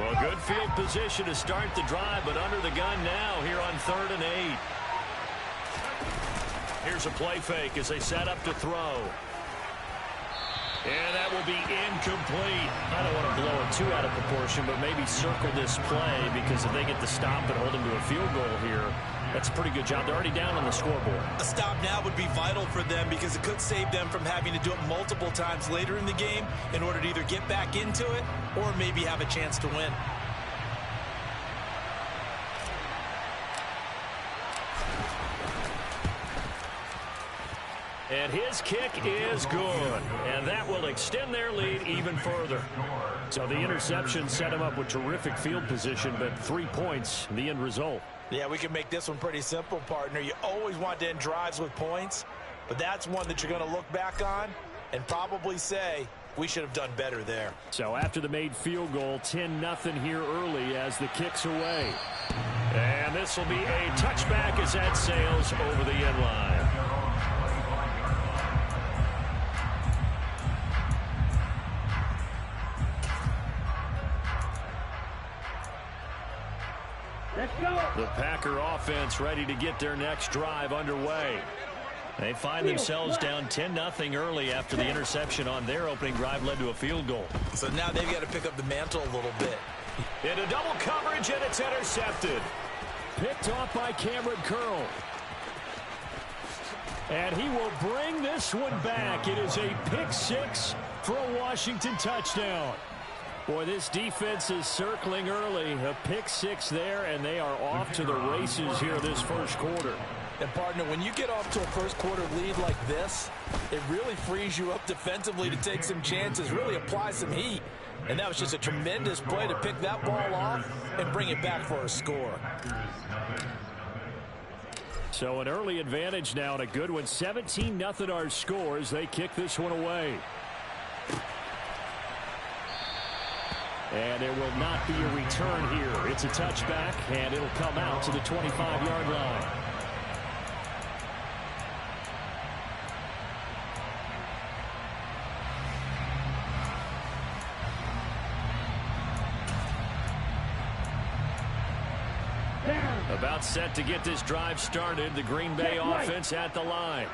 Well, good field position to start the drive, but under the gun now here on 3rd and 8. Here's a play fake as they set up to throw. And that will be incomplete. I don't want to blow it too out of proportion, but maybe circle this play, because if they get the stop and hold them to a field goal here, that's a pretty good job. They're already down on the scoreboard. A stop now would be vital for them, because it could save them from having to do it multiple times later in the game in order to either get back into it or maybe have a chance to win. And his kick is good. And that will extend their lead even further. So the interception set him up with terrific field position, but 3 points, the end result. Yeah, we can make this one pretty simple, partner. You always want to end drives with points, but that's one that you're going to look back on and probably say, we should have done better there. So after the made field goal, 10-0 here early as the kick's away. And this will be a touchback as that sails over the end line. The Packer offense ready to get their next drive underway. They find themselves down 10-0 early after the interception on their opening drive led to a field goal. So now they've got to pick up the mantle a little bit. Into double coverage, and it's intercepted. Picked off by Cameron Curl. And he will bring this one back. It is a pick six for a Washington touchdown. Boy, this defense is circling early. A pick six there, and they are off to the races here this first quarter. And, partner, when you get off to a first-quarter lead like this, it really frees you up defensively to take some chances, really apply some heat. And that was just a tremendous play to pick that ball off and bring it back for a score. So an early advantage now, and a good one. 17-0 our scores. They kick this one away. And there will not be a return here. It's a touchback, and it'll come out to the 25-yard line. About set to get this drive started. The Green Bay offense at the line.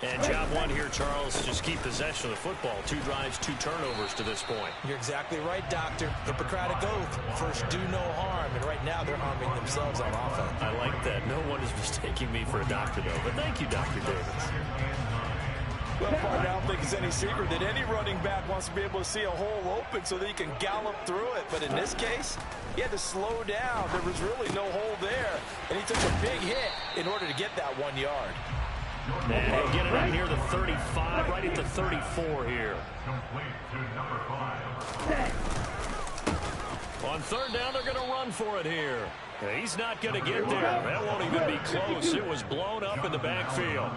And job one here, Charles, just keep possession of the football. 2 drives, 2 turnovers to this point. You're exactly right, Doctor. Hippocratic oath. First, do no harm. And right now, they're harming themselves on offense. I like that. No one is mistaking me for a doctor, though. But thank you, Dr. Davis. Well, partner, I don't think it's any secret that any running back wants to be able to see a hole open so that he can gallop through it. But in this case, he had to slow down. There was really no hole there. And he took a big hit in order to get that 1 yard. And he'll get it out near the 35, right at the 34 here. On third down, they're going to run for it here. He's not going to get there. That won't even be close. It was blown up in the backfield.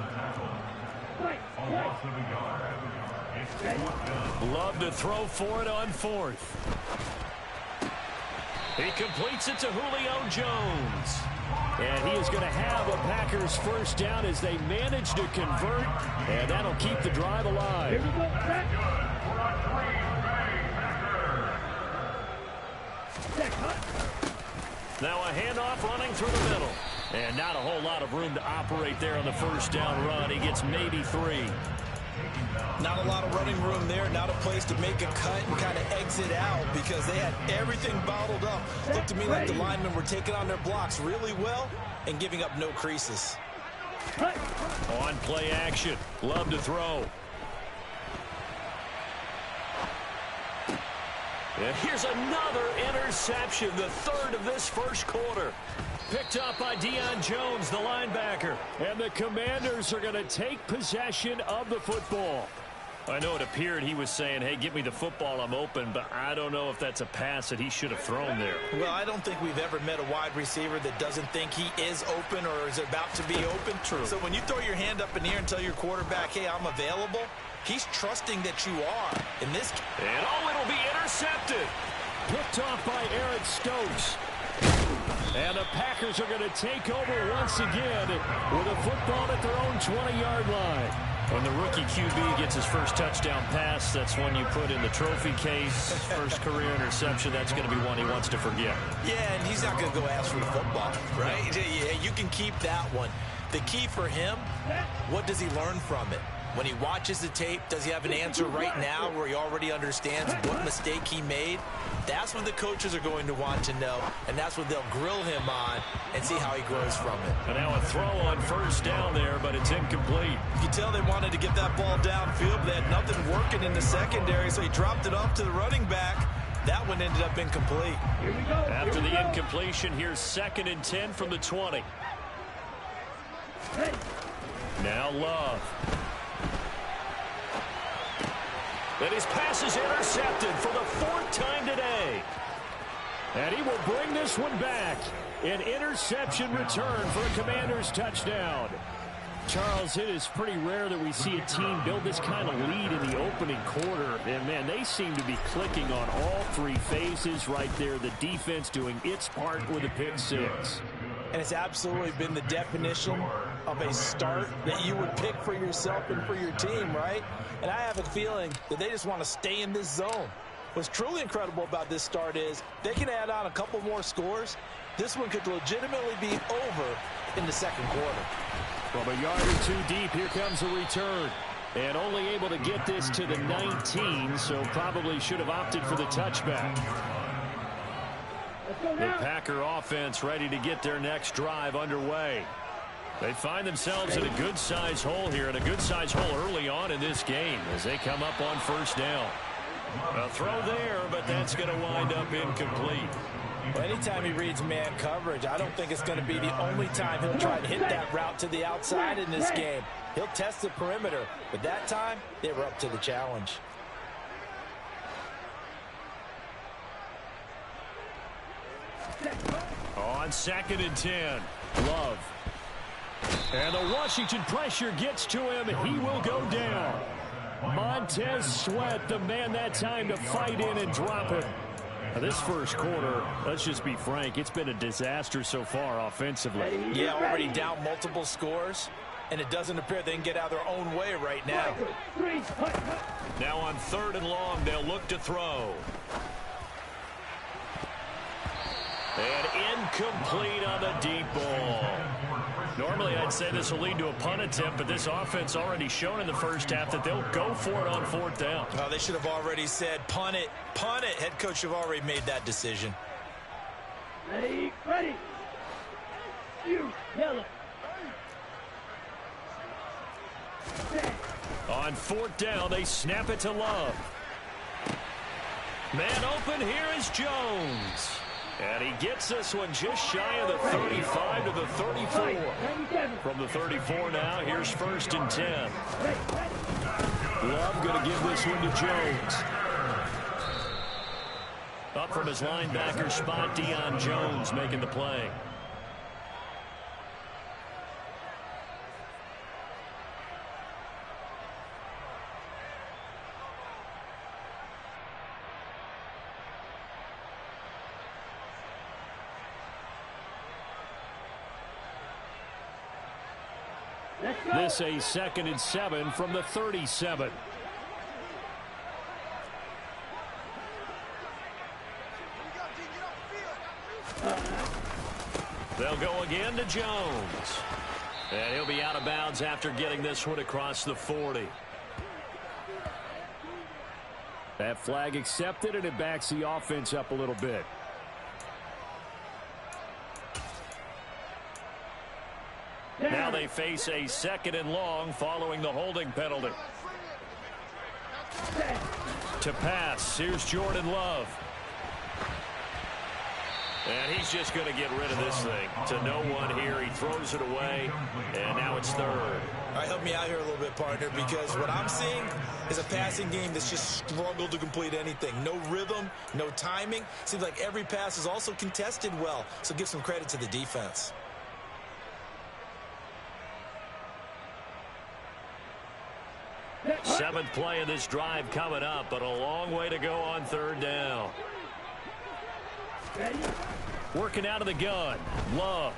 Love to throw for it on 4th. He completes it to Julio Jones. And he is going to have a Packers first down as they manage to convert. And that'll keep the drive alive. Now a handoff running through the middle. And not a whole lot of room to operate there on the first down run. He gets maybe 3. Not a lot of running room there. Not a place to make a cut and kind of exit out because they had everything bottled up. Looked to me like the linemen were taking on their blocks really well and giving up no creases. On play action. Love to throw. And here's another interception, the 3rd of this first quarter. Picked up by Deion Jones, the linebacker. And the Commanders are going to take possession of the football. I know it appeared he was saying, hey, give me the football, I'm open, but I don't know if that's a pass that he should have thrown there. Well, I don't think we've ever met a wide receiver that doesn't think he is open or is about to be open. True. So when you throw your hand up in the air and tell your quarterback, hey, I'm available, he's trusting that you are. In this case. And it'll be intercepted. Picked off by Eric Stokes. And the Packers are going to take over once again with a football at their own 20-yard line. When the rookie QB gets his first touchdown pass, that's one you put in the trophy case. First career interception, that's going to be one he wants to forget. Yeah, and he's not going to go ask for the football, right? Yeah, you can keep that one. The key for him, what does he learn from it? When he watches the tape, does he have an answer right now where he already understands what mistake he made? That's what the coaches are going to want to know, and that's what they'll grill him on and see how he grows from it. And now a throw on first down there, but it's incomplete. You can tell they wanted to get that ball downfield, but they had nothing working in the secondary, so he dropped it off to the running back. That one ended up incomplete. After the incompletion, here's 2nd and 10 from the 20. Now Love. And his pass is intercepted for the 4th time today. And he will bring this one back. An interception return for a Commanders touchdown. Charles, it is pretty rare that we see a team build this kind of lead in the opening quarter. And, man, they seem to be clicking on all 3 phases right there. The defense doing its part with a pick 6. And it's absolutely been the definition of a start that you would pick for yourself and for your team, right? And I have a feeling that they just want to stay in this zone. What's truly incredible about this start is they can add on a couple more scores. This one could legitimately be over in the 2nd quarter. From a yard or 2 deep, here comes a return. And only able to get this to the 19, so probably should have opted for the touchback. The Packer offense ready to get their next drive underway. They find themselves in a good-sized hole here, and a good-sized hole early on in this game as they come up on first down. A throw there, but that's going to wind up incomplete. Well, anytime he reads man coverage, I don't think it's going to be the only time he'll try to hit that route to the outside in this game. He'll test the perimeter, but that time they were up to the challenge. On 2nd and 10, Love. And the Washington pressure gets to him. He will go down. Montez Sweat, the man that time to fight in and drop it. Now this first quarter, let's just be frank, it's been a disaster so far offensively. Yeah, already down multiple scores, and it doesn't appear they can get out of their own way right now. Now on 3rd and long, they'll look to throw. And incomplete on the deep ball. Normally, I'd say this will lead to a punt attempt, but this offense already shown in the first half that they'll go for it on 4th down. Oh, they should have already said, punt it, punt it. Head coach should have already made that decision. Ready, ready. You, yellow. On 4th down, they snap it to Love. Man open, here is Jones. And he gets this one just shy of the 35 to the 34. From the 34 now, here's 1st and 10. Love going to give this one to Jones. Up from his linebacker spot, Deion Jones making the play. This a 2nd and 7 from the 37. They'll go again to Jones. And he'll be out of bounds after getting this one across the 40. That flag accepted, and it backs the offense up a little bit. Now they face a 2nd and long following the holding penalty. To pass, here's Jordan Love. And he's just going to get rid of this thing. To no one here, he throws it away, and now it's 3rd. All right, help me out here a little bit, partner, because what I'm seeing is a passing game that's just struggled to complete anything. No rhythm, no timing. Seems like every pass is also contested well, so give some credit to the defense. Seventh play of this drive coming up, but a long way to go on 3rd down. Working out of the gun, Love.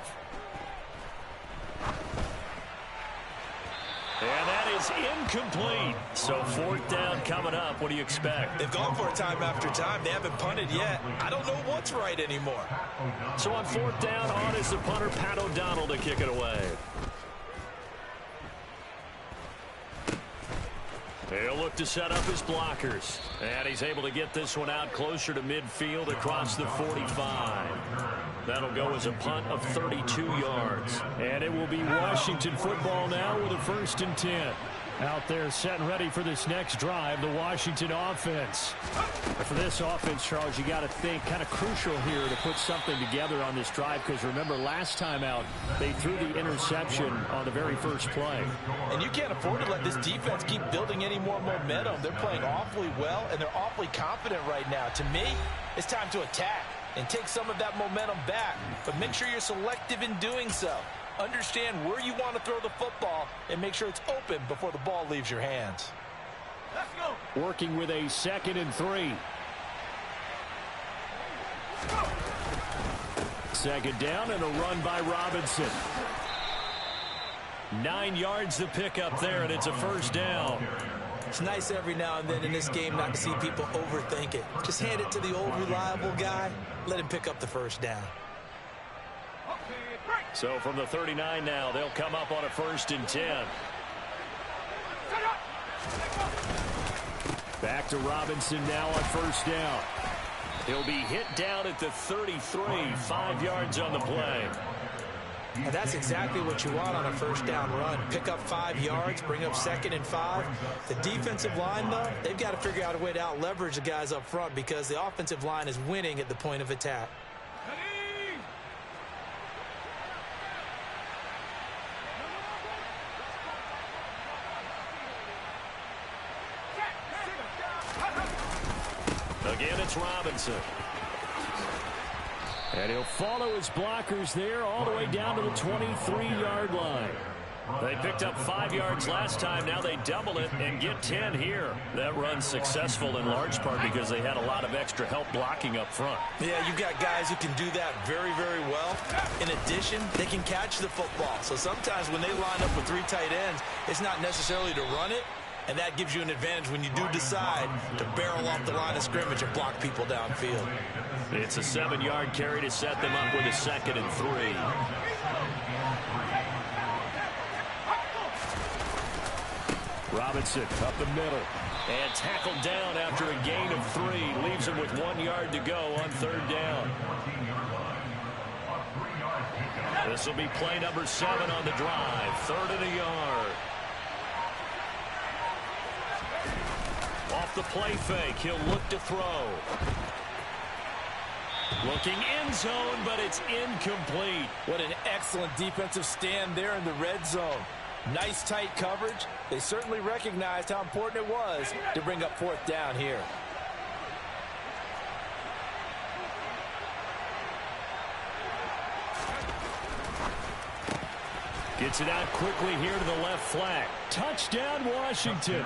And that is incomplete. So 4th down coming up. What do you expect? They've gone for it time after time. They haven't punted yet. I don't know what's right anymore. So on 4th down, on is the punter, Pat O'Donnell, to kick it away. He'll look to set up his blockers. And he's able to get this one out closer to midfield across the 45. That'll go as a punt of 32 yards. And it will be Washington football now with a 1st and 10. Out there set and ready for this next drive, the Washington offense. For this offense, Charles, you got to think kind of crucial here to put something together on this drive, because remember last time out they threw the interception on the very first play. And you can't afford to let this defense keep building any more momentum. They're playing awfully well, and they're awfully confident right now. To me, it's time to attack and take some of that momentum back, but make sure you're selective in doing so. Understand where you want to throw the football and make sure it's open before the ball leaves your hands. Let's go. Working with a 2nd and 3. 2nd down and a run by Robinson. 9 yards to pick up there, and it's a 1st down. It's nice every now and then in this game not to see people overthink it. Just hand it to the old reliable guy. Let him pick up the 1st down. So from the 39 now, they'll come up on a 1st and 10. Back to Robinson now on 1st down. He'll be hit down at the 33, 5 yards on the play. And that's exactly what you want on a 1st down run. Pick up 5 yards, bring up 2nd and 5. The defensive line, though, they've got to figure out a way to out-leverage the guys up front because the offensive line is winning at the point of attack. Again, it's Robinson. And he'll follow his blockers there all the way down to the 23-yard line. They picked up 5 yards last time. Now they double it and get 10 here. That run's successful in large part because they had a lot of extra help blocking up front. Yeah, you've got guys who can do that very, very well. In addition, they can catch the football. So sometimes when they line up with 3 tight ends, it's not necessarily to run it. And that gives you an advantage when you do decide to barrel off the line of scrimmage and block people downfield. It's a 7-yard carry to set them up with a 2nd and 3. Robinson up the middle. And tackled down after a gain of 3. Leaves him with 1 yard to go on 3rd down. This will be play number 7 on the drive. 3rd and a yard. Off the play fake, he'll look to throw. Looking end zone, but it's incomplete. What an excellent defensive stand there in the red zone. Nice tight coverage. They certainly recognized how important it was to bring up 4th down here. Gets it out quickly here to the left flank. Touchdown, Washington.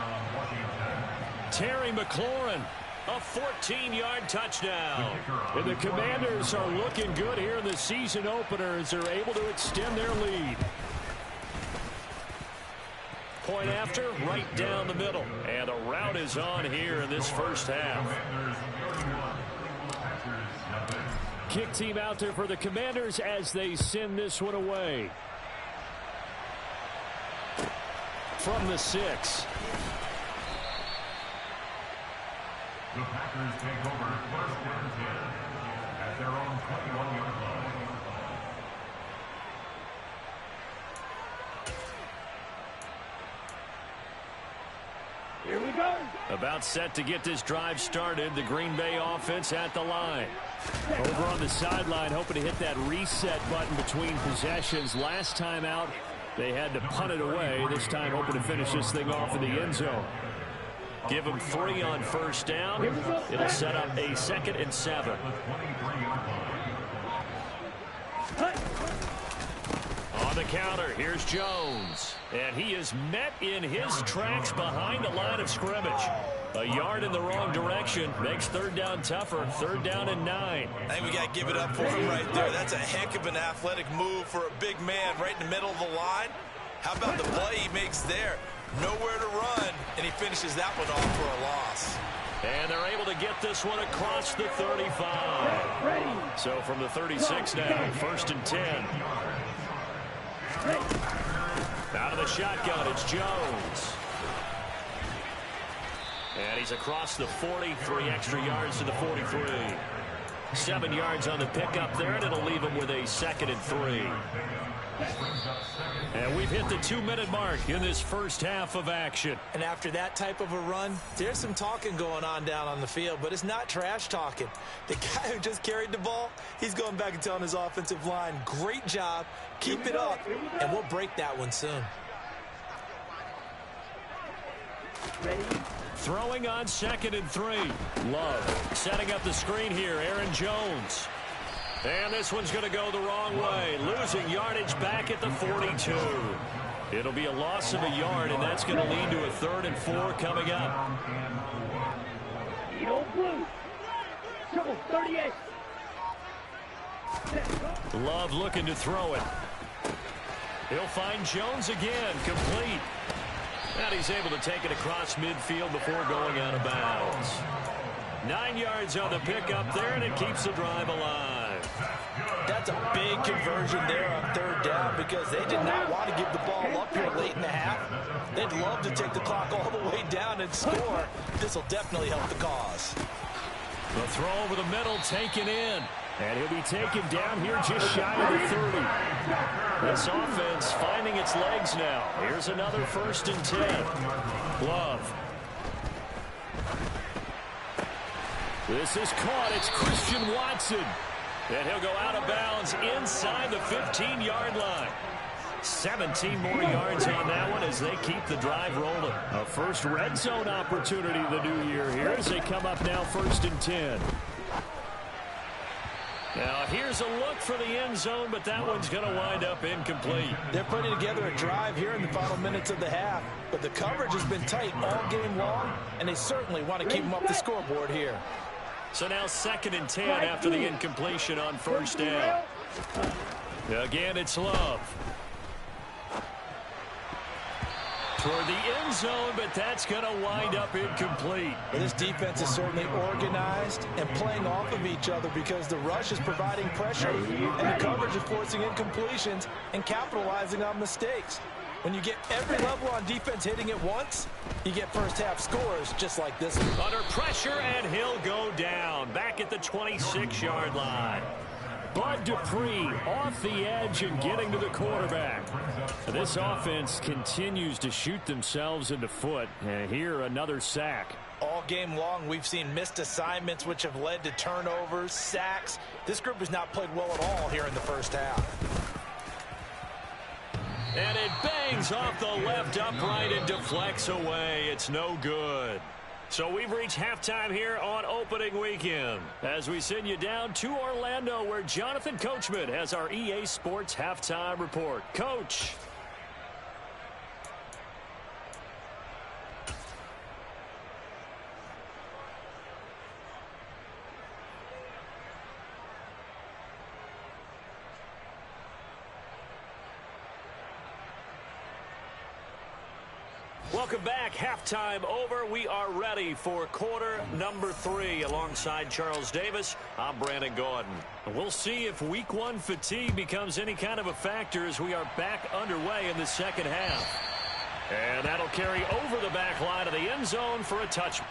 Terry McLaurin, a 14-yard touchdown. And the Commanders are looking good here in the season opener as they're able to extend their lead. Point after, right down the middle. And a rout is on here in this 1st half. Kick team out there for the Commanders as they send this one away. From the 6. The Packers take over 1st and 10 at their own 21-yard line. Here we go. About set to get this drive started. The Green Bay offense at the line. Over on the sideline, hoping to hit that reset button between possessions. Last time out, they had to punt it away. This time, hoping to finish this thing off in the end zone. Give them 3 on 1st down. It'll set up a 2nd and 7. On the counter, here's Jones. And he is met in his tracks behind the line of scrimmage. A yard in the wrong direction makes 3rd down tougher. 3rd down and 9. I think we got to give it up for him right there. That's a heck of an athletic move for a big man right in the middle of the line. How about the play he makes there? Nowhere to run, and he finishes that one off for a loss. And they're able to get this one across the 35. So from the 36 now, 1st and 10. Out of the shotgun, it's Jones. And he's across the 40, 3 extra yards to the 43. 7 yards on the pickup there, and it'll leave him with a 2nd and 3. And we've hit the 2-minute mark in this first half of action. And after that type of a run, there's some talking going on down on the field, but it's not trash talking. The guy who just carried the ball, he's going back and telling his offensive line, great job, keep it up, and we'll break that one soon. Throwing on 2nd and 3. Love setting up the screen here. Aaron Jones. And this one's going to go the wrong way. Losing yardage back at the 42. It'll be a loss of a yard, and that's going to lead to a 3rd and 4 coming up. Blue. Triple 38. Love looking to throw it. He'll find Jones again. Complete. And he's able to take it across midfield before going out of bounds. 9 yards on the pickup there, and it keeps the drive alive. That's a big conversion there on 3rd down because they did not want to give the ball up here late in the half. They'd love to take the clock all the way down and score. This will definitely help the cause. The throw over the middle taken in. And he'll be taken down here just shy of the 30. This offense finding its legs now. Here's another 1st and 10. Love. This is caught. It's Christian Watson. And he'll go out of bounds inside the 15-yard line. 17 more yards on that one as they keep the drive rolling. A first red zone opportunity the new year here as they come up now 1st and 10. Now here's a look for the end zone, but that one's going to wind up incomplete. They're putting together a drive here in the final minutes of the half, but the coverage has been tight all game long, and they certainly want to keep them up the scoreboard here. So now 2nd and 10 after the incompletion on 1st down. Again, it's Love. Toward the end zone, but that's going to wind up incomplete. Well, this defense is certainly organized and playing off of each other because the rush is providing pressure and the coverage is forcing incompletions and capitalizing on mistakes. When you get every level on defense hitting it once, you get first half scores just like this one. Under pressure, and he'll go down back at the 26-yard line. Bud Dupree off the edge and getting to the quarterback. This offense continues to shoot themselves in the foot. And here, another sack. All game long, we've seen missed assignments, which have led to turnovers, sacks. This group has not played well at all here in the first half. And it bangs off the left upright and deflects away. It's no good. So we've reached halftime here on opening weekend as we send you down to Orlando where Jonathan Coachman has our EA Sports halftime report. Coach. Welcome back. Halftime over. We are ready for quarter number 3 alongside Charles Davis. I'm Brandon Gordon. We'll see if week 1 fatigue becomes any kind of a factor as we are back underway in the second half. And that'll carry over the back line of the end zone for a touchdown.